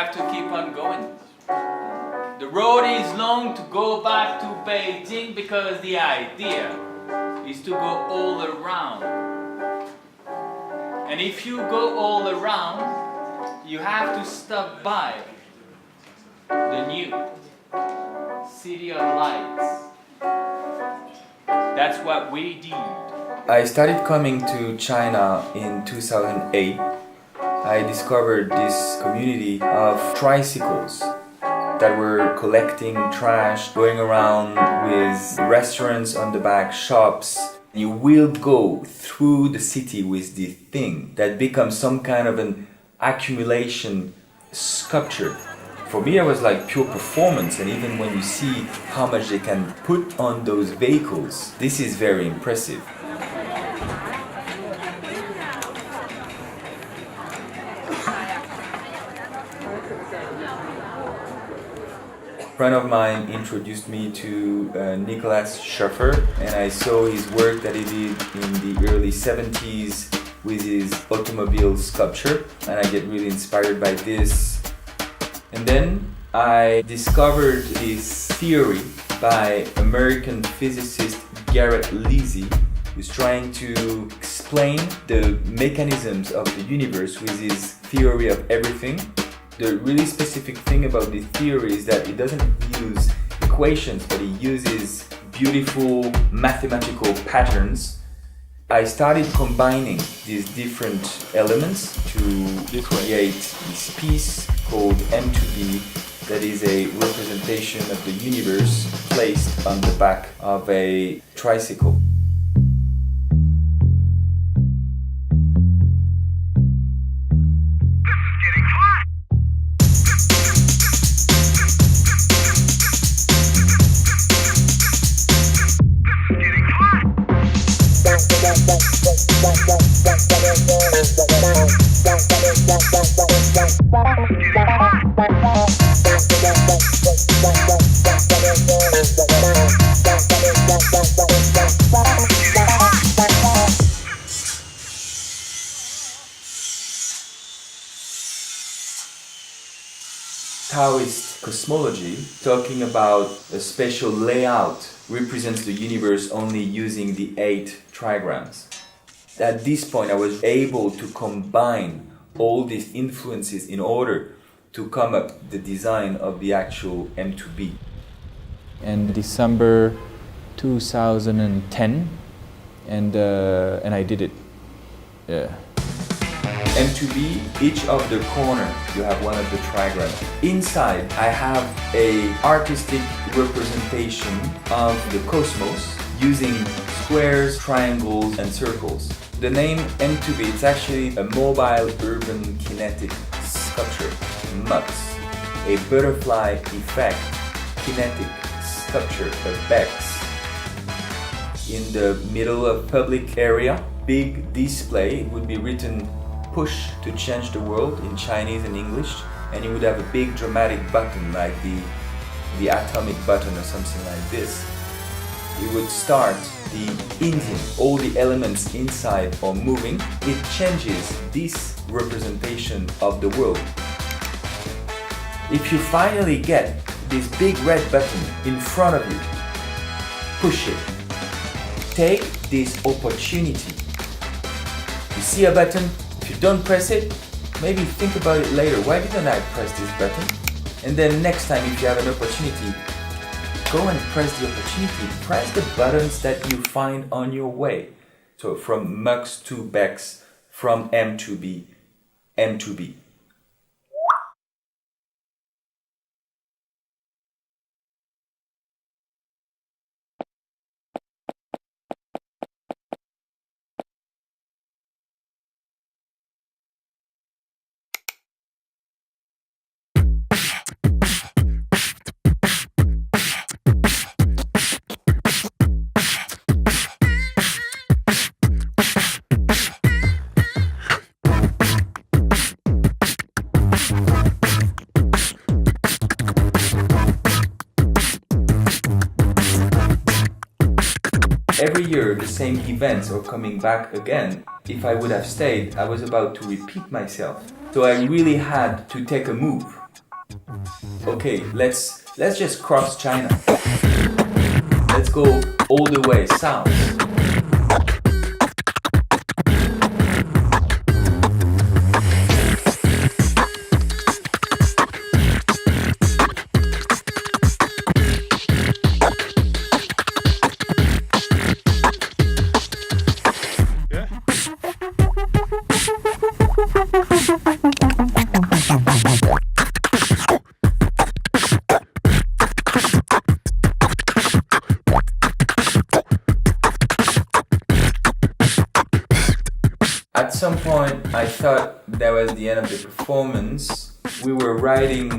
have to keep on going. The road is long to go back to Beijing because the idea is to go all around. And if you go all around, you have to stop by the new City of Lights. That's what we did. I started coming to China in 2008. I discovered this community of tricycles that were collecting trash, going around with restaurants on the back, shops. You will go through the city with this thing that becomes some kind of an accumulation sculpture. For me, it was like pure performance, and even when you see how much they can put on those vehicles, this is very impressive. A friend of mine introduced me to Nicolas Schaffer, and I saw his work that he did in the early 70s with his automobile sculpture, and I get really inspired by this. And then I discovered this theory by American physicist Garrett Lizzie, who's trying to explain the mechanisms of the universe with his theory of everything. The really specific thing about this theory is that it doesn't use equations, but it uses beautiful mathematical patterns. I started combining these different elements to create this piece called M2B that is a representation of the universe placed on the back of a tricycle. Taoist cosmology, talking about a special layout, represents the universe only using the 8 trigrams. At this point, I was able to combine all these influences in order to come up with the design of the actual M2B. In December 2010, and I did it. Yeah. M2B, each of the corner you have one of the trigrams. Inside I have a artistic representation of the cosmos using squares, triangles and circles. The name M2B, it's actually a mobile urban kinetic sculpture, MUX, a butterfly effect kinetic sculpture, a BEX. In the middle of public area, big display would be written "Push to change the world" in Chinese and English, and you would have a big dramatic button like the atomic button or something like this. It would start the engine, all the elements inside are moving. It changes this representation of the world. If you finally get this big red button in front of you, push it. Take this opportunity. You see a button, if you don't press it, maybe think about it later. Why didn't I press this button? And then next time if you have an opportunity, go and press the opportunity. Press the buttons that you find on your way. So from MUX to BEX, from M to B, M to B. Every year the same events are coming back again. If I would have stayed, I was about to repeat myself. So I really had to take a move. Okay, let's just cross China. Let's go all the way south. At some point, I thought that was the end of the performance. We were riding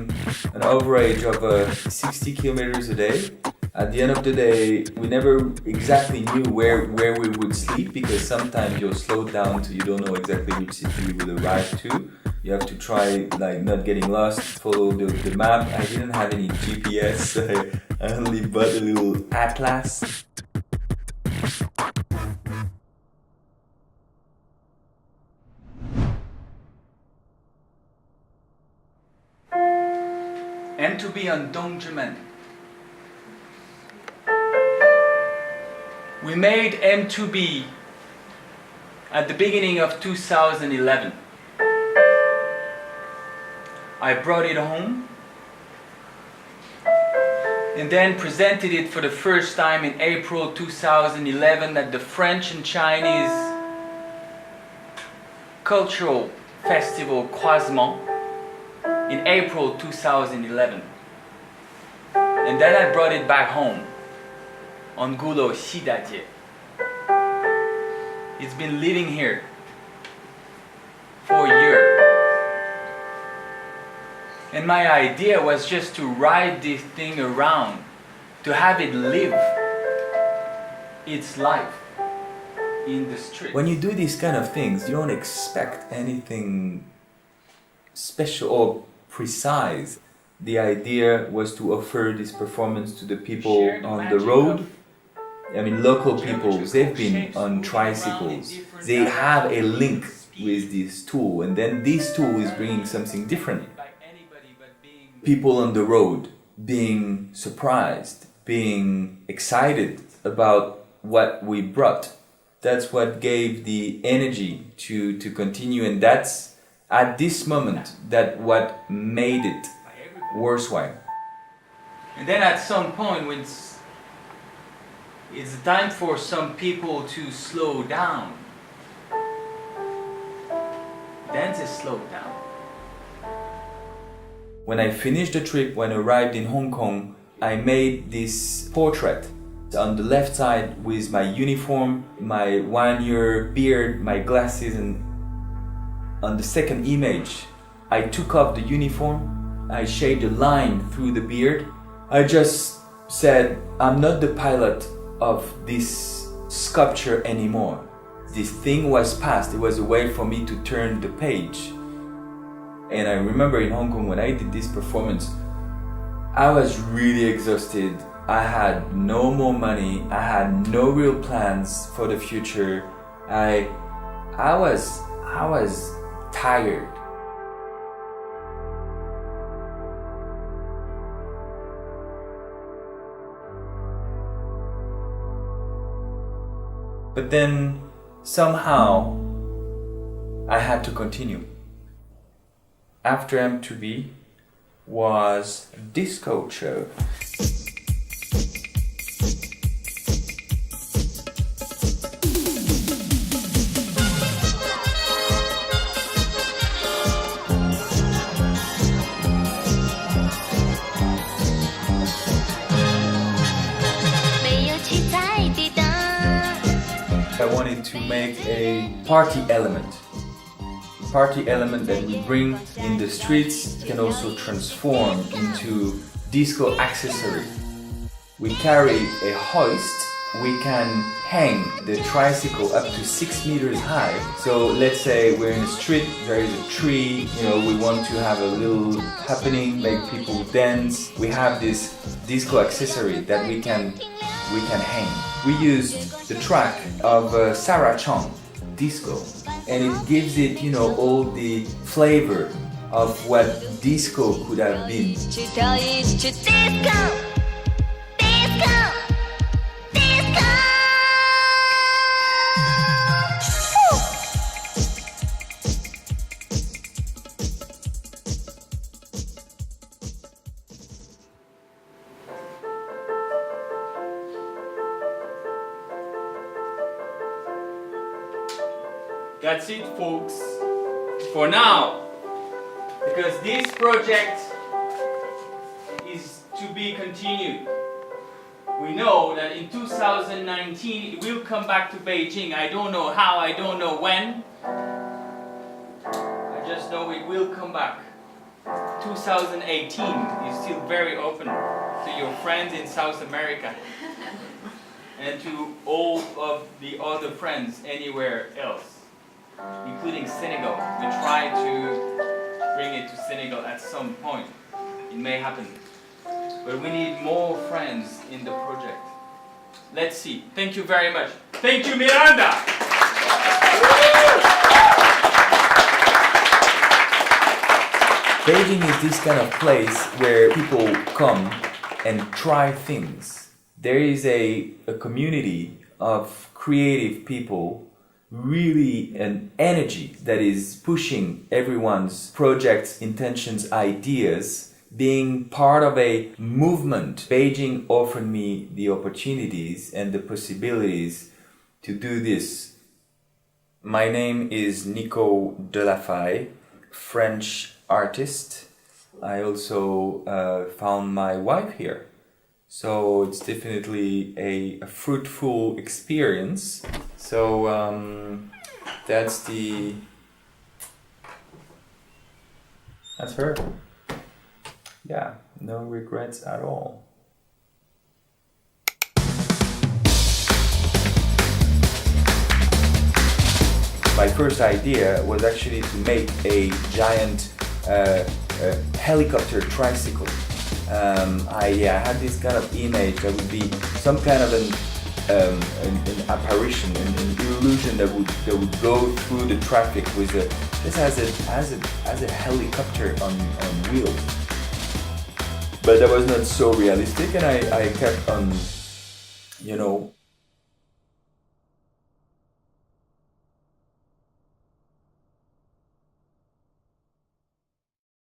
an average of 60 kilometers a day. At the end of the day, we never exactly knew where we would sleep, because sometimes you're slowed down to you don't know exactly which city you will arrive to. You have to try like not getting lost, follow the map. I didn't have any GPS, I only bought a little atlas. And to be on Dongzhimen. We made M2B at the beginning of 2011. I brought it home and then presented it for the first time in April 2011 at the French and Chinese Cultural Festival Croisement in April 2011. And then I brought it back home on Gulo Xidajie. It's been living here for a year. And my idea was just to ride this thing around, to have it live its life in the street. When you do these kind of things, you don't expect anything special or precise. The idea was to offer this performance to the people on the road. I mean, local people, they've been on tricycles. They have a link with this tool, and then this tool is bringing something different. People on the road being surprised, being excited about what we brought. That's what gave the energy to continue, and that's at this moment that what made it worthwhile. And then at some point when it's time for some people to slow down, then they slow down. When I finished the trip, when I arrived in Hong Kong, I made this portrait on the left side with my uniform, my 1 year beard, my glasses, and on the second image, I took off the uniform, I shaded a line through the beard. I just said, I'm not the pilot of this sculpture anymore. This thing was past, it was a way for me to turn the page. And I remember in Hong Kong when I did this performance, I was really exhausted. I had no more money, I had no real plans for the future. I was tired. But then somehow I had to continue. After M2B was disco show. I wanted to make a party element that we bring in the streets, can also transform into disco accessory. We carry a hoist, we can hang the tricycle up to 6 meters high. So let's say we're in the street, there is a tree, we want to have a little happening, make people dance. We have this disco accessory that we can hang. We used the track of Sarah Chong, Disco, and it gives it, all the flavor of what disco could have been. That's it, folks, for now, because this project is to be continued. We know that in 2019 it will come back to Beijing. I don't know how, I don't know when. I just know it will come back. 2018 is still very open to your friends in South America and to all of the other friends anywhere else, including Senegal. We try to bring it to Senegal at some point. It may happen. But we need more friends in the project. Let's see. Thank you very much. Thank you, Miranda! Beijing is this kind of place where people come and try things. There is a community of creative people, really an energy that is pushing everyone's projects, intentions, ideas, being part of a movement. Beijing offered me the opportunities and the possibilities to do this. My name is Niko de la Faye, French artist. I also found my wife here. So it's definitely a fruitful experience. So that's her. Yeah, no regrets at all. My first idea was actually to make a giant helicopter tricycle. I had this kind of image that would be some kind of an apparition, an illusion that would go through the traffic with this as a helicopter on wheels. But that was not so realistic, and I kept on,